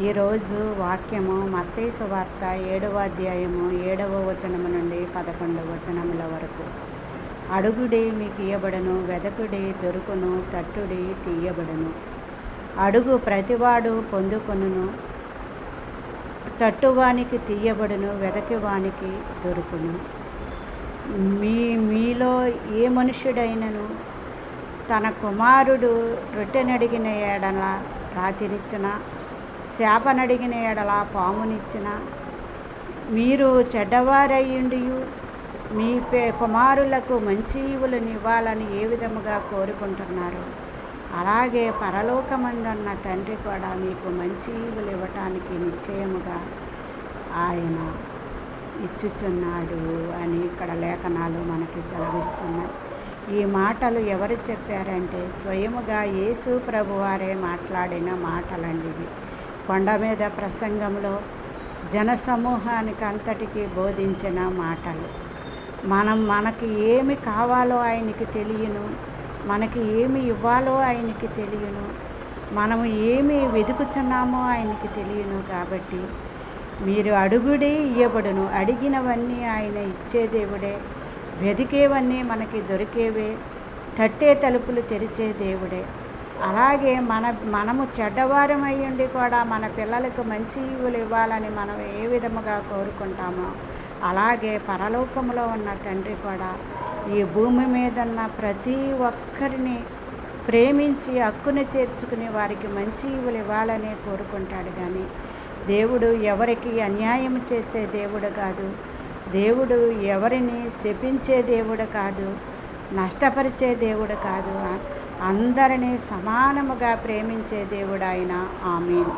ఈరోజు వాక్యము మత్తయి సువార్త 7వ అధ్యాయము 7వ వచనము నుండి 11వ వచనముల వరకు. అడుగుడి మీకు ఇయ్యబడను, వెదకుడి దొరుకును, తట్టుడి తీయబడను. అడుగు ప్రతివాడు పొందుకొనును, తట్టువానికి తీయబడును, వెదకివానికి దొరుకును. మీలో ఏ మనుష్యుడైనను తన కుమారుడు రొట్టెనడిగిన ఎడల రాతినిచ్చిన, శాపనడిగిన ఎడల పామునిచ్చిన, మీరు చెడ్డవారయ్యుండి మీ కుమారులకు మంచి ఈవులను ఇవ్వాలని ఏ విధముగా కోరుకుంటున్నారు, అలాగే పరలోకమందున్న తండ్రి కూడా మీకు మంచి ఈవులు ఇవ్వటానికి నిశ్చయముగా ఆయన ఇచ్చుచున్నాడు అని ఇక్కడ లేఖనాలు మనకి సెలవిస్తున్నాయి. ఈ మాటలు ఎవరు చెప్పారంటే స్వయముగా యేసు ప్రభువారే మాట్లాడిన మాటలండి ఇవి. కొండ మీద ప్రసంగంలో జనసమూహానికి అంతటికీ బోధించిన మాటలు. మనకి ఏమి కావాలో ఆయనకి తెలియను, మనకి ఏమి ఇవ్వాలో ఆయనకి తెలియను, మనము ఏమి వెతుకుచున్నామో ఆయనకి తెలియను. కాబట్టి మీరు అడుగుడే ఇయ్యబడును, అడిగినవన్నీ ఆయన ఇచ్చే దేవుడే, వెతికేవన్నీ మనకి దొరికేవే, తట్టే తలుపులు తెరిచే దేవుడే. అలాగే మనము చెడ్డవారం అయ్యుండి కూడా మన పిల్లలకు మంచి ఈవులు ఇవ్వాలని మనం ఏ విధముగా కోరుకుంటామో, అలాగే పరలోకములో ఉన్న తండ్రి కూడా ఈ భూమి మీద ఉన్న ప్రతి ఒక్కరిని ప్రేమించి హక్కుని చేర్చుకుని వారికి మంచి ఈవులు ఇవ్వాలనే కోరుకుంటాడు. కానీ దేవుడు ఎవరికి అన్యాయం చేసే దేవుడు కాదు, దేవుడు ఎవరిని శపించే దేవుడు కాదు, నష్టపరిచే దేవుడు కాదు, అందరినీ సమానముగా ప్రేమించే దేవుడు ఆయన. ఆమేన్.